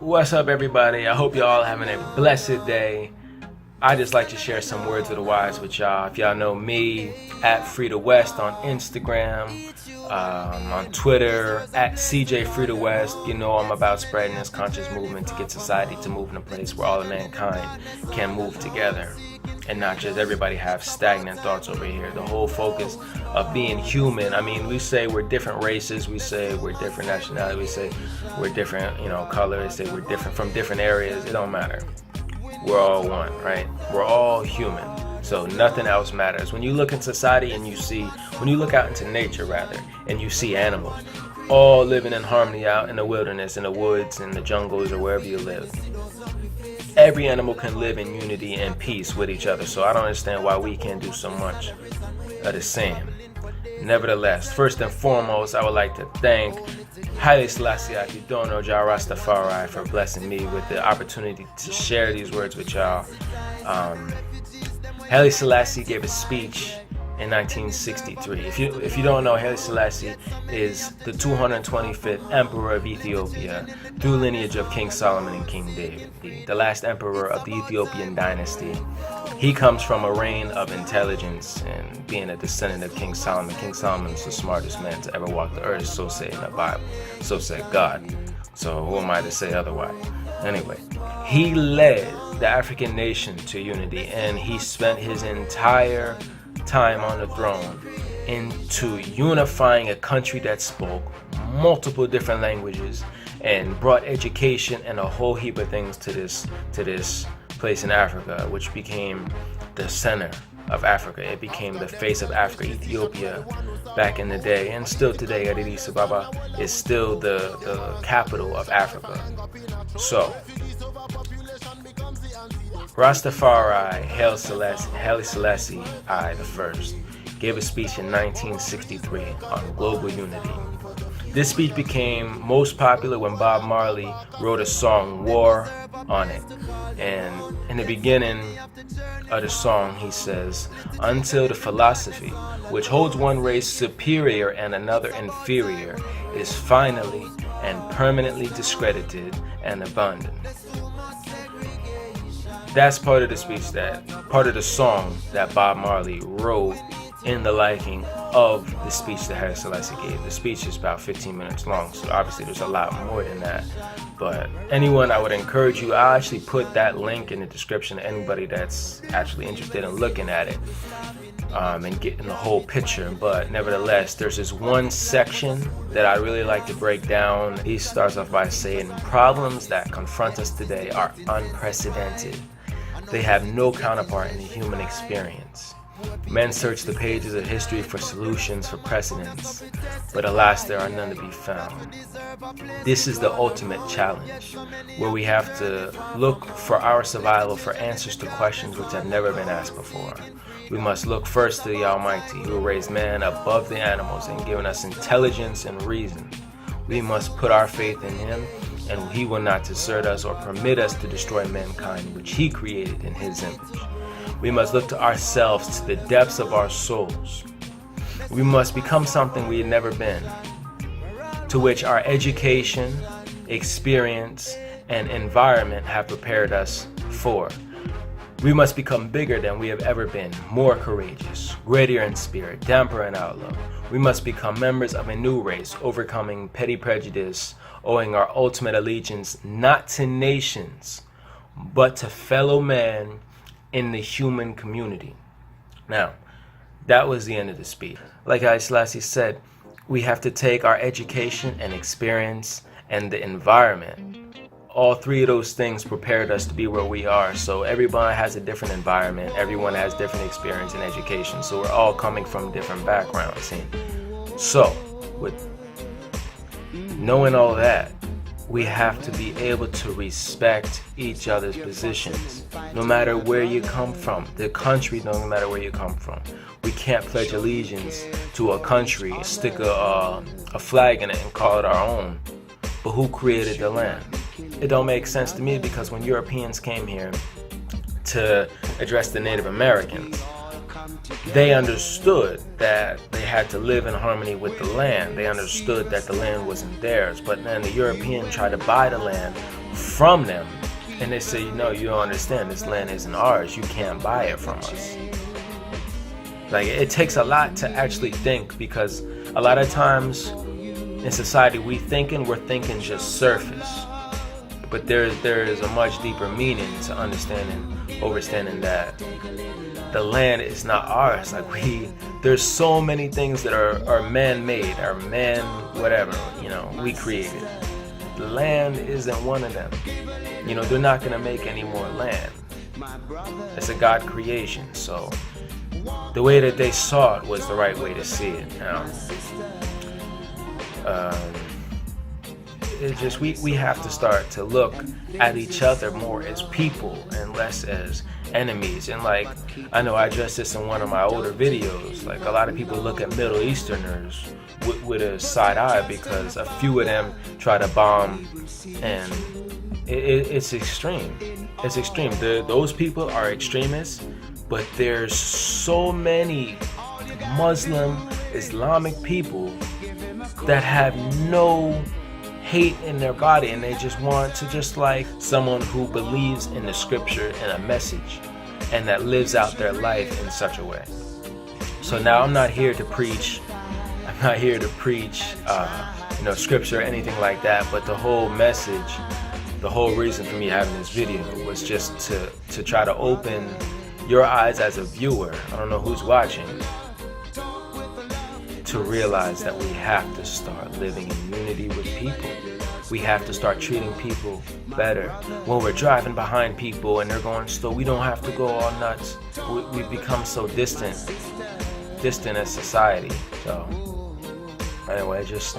What's up, everybody? I hope y'all having a blessed day. I just like to share some words of the wise with y'all. If y'all know me, at Frida West on Instagram, on Twitter, at CJ Frida West. You know I'm about spreading this conscious movement to get society to move in a place where all of mankind can move together and not just everybody have stagnant thoughts over here. The whole focus of being human. I mean, we say we're different races, we say we're different nationalities, we say we're different, colors, say we're different from different areas. It don't matter. We're all one, right? We're all human. So nothing else matters. When you look in society and when you look out into nature rather, and you see animals all living in harmony out in the wilderness, in the woods, in the jungles, or wherever you live. Every animal can live in unity and peace with each other. So I don't understand why we can't do so much of the same. Nevertheless, first and foremost, I would like to thank Haile Selassie Akidono Jah Rastafari for blessing me with the opportunity to share these words with y'all. Haile Selassie gave a speech in 1963. If you don't know, Haile Selassie is the 225th emperor of Ethiopia through lineage of King Solomon and King David, the last emperor of the Ethiopian dynasty. He comes from a reign of intelligence and being a descendant of King Solomon. King Solomon is the smartest man to ever walk the earth, so say in the Bible, so said God. So who am I to say otherwise? Anyway, he led the African nation to unity, and he spent his entire time on the throne into unifying a country that spoke multiple different languages and brought education and a whole heap of things to this place in Africa, which became the center of Africa. It became the face of Africa. Ethiopia back in the day, and still today, Addis Ababa is still the capital of Africa. So Rastafari Haile Selassie I the First gave a speech in 1963 on global unity. This speech became most popular when Bob Marley wrote a song, War, on it. And in the beginning of the song, he says, "Until the philosophy, which holds one race superior and another inferior, is finally and permanently discredited and abandoned." That's part of the song that Bob Marley wrote in the liking of the speech that Haile Selassie gave. The speech is about 15 minutes long, so obviously there's a lot more than that. But anyone, I would encourage you, I'll actually put that link in the description to anybody that's actually interested in looking at it and getting the whole picture. But nevertheless, there's this one section that I really like to break down. He starts off by saying, "Problems that confront us today are unprecedented. They have no counterpart in the human experience. Men search the pages of history for solutions, for precedents, but alas, there are none to be found. This is the ultimate challenge, where we have to look for our survival for answers to questions which have never been asked before. We must look first to the Almighty, who raised man above the animals and given us intelligence and reason. We must put our faith in him, and he will not desert us or permit us to destroy mankind, which he created in his image. We must look to ourselves, to the depths of our souls. We must become something we had never been, to which our education, experience, and environment have prepared us for. We must become bigger than we have ever been, more courageous, greater in spirit, damper in outlook. We must become members of a new race, overcoming petty prejudice, owing our ultimate allegiance not to nations, but to fellow men in the human community." Now, that was the end of the speech. Like Haile Selassie said, we have to take our education and experience and the environment. All three of those things prepared us to be where we are. So everyone has a different environment. Everyone has different experience and education. So we're all coming from different backgrounds. So with knowing all that, we have to be able to respect each other's positions, no matter where you come from. The country, no matter where you come from. We can't pledge allegiance to a country, stick a flag in it and call it our own. But who created the land? It don't make sense to me, because when Europeans came here to address the Native Americans, they understood that they had to live in harmony with the land. They understood that the land wasn't theirs. But then the European tried to buy the land from them. And they say, no, you don't understand. This land isn't ours. You can't buy it from us. Like, it takes a lot to actually think, because a lot of times in society we're thinking just surface. But there is a much deeper meaning to understanding that the land is not ours. Like, there's so many things that are man-made, or whatever, we created. The land isn't one of them. They're not going to make any more land. It's a God creation. So the way that they saw it was the right way to see it. It's just we have to start to look at each other more as people and less as enemies. And like, I know I addressed this in one of my older videos. Like, a lot of people look at Middle Easterners with a side eye because a few of them try to bomb, and it's extreme. It's extreme. Those people are extremists, but there's so many Muslim, Islamic people that have no hate in their body, and they just want to, just like someone who believes in the scripture and a message, and that lives out their life in such a way. So now I'm not here to preach scripture or anything like that, but the whole message, the whole reason for me having this video was just to try to open your eyes as a viewer, I don't know who's watching, to realize that we have to start living in unity with people. We have to start treating people better. When we're driving behind people and they're going slow, we don't have to go all nuts. We've become so distant as society. So anyway, just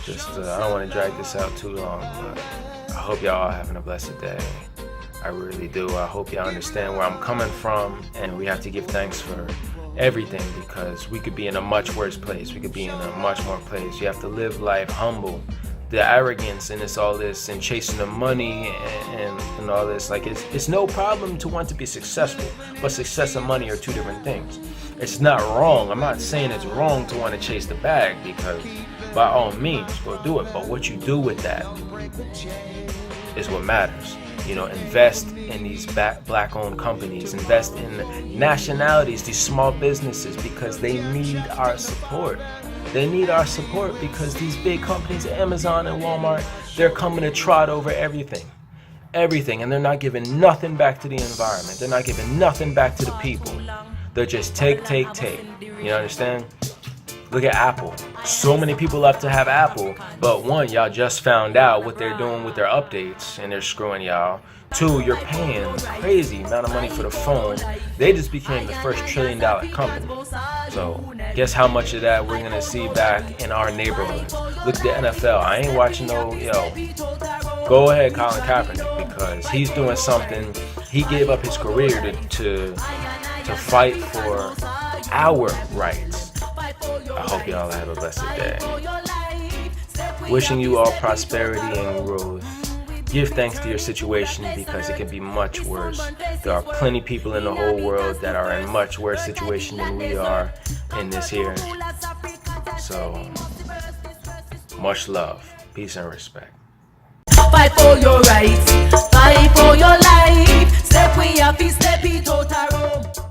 I don't want to drag this out too long, but I hope y'all are having a blessed day. I really do. I hope y'all understand where I'm coming from, and we have to give thanks for everything, because we could be in a much worse place. We could be in a much more place. You have to live life humble. The arrogance and all this and chasing the money and all this, like, it's no problem to want to be successful, but success and money are two different things. It's not wrong. I'm not saying it's wrong to want to chase the bag, because by all means go do it, but what you do with that is what matters. Invest in these black-owned companies, invest in nationalities, these small businesses, because they need our support. They need our support because these big companies, Amazon and Walmart, they're coming to trot over everything, and they're not giving nothing back to the environment. They're not giving nothing back to the people. They're just take. You understand? Look at Apple. So many people love to have Apple, but one, y'all just found out what they're doing with their updates, and they're screwing y'all. Two, you're paying a crazy amount of money for the phone. They just became the first $1 trillion company. So guess how much of that we're gonna see back in our neighborhoods. Look at the NFL. I ain't watching go ahead, Colin Kaepernick, because he's doing something. He gave up his career to fight for our rights. I hope y'all have a blessed day. Wishing you all prosperity and growth. Give thanks to your situation, because it can be much worse. There are plenty of people in the whole world that are in much worse situation than we are in this here. So, much love, peace and respect. Fight for your rights, fight for your life. Step we have to step it out a room.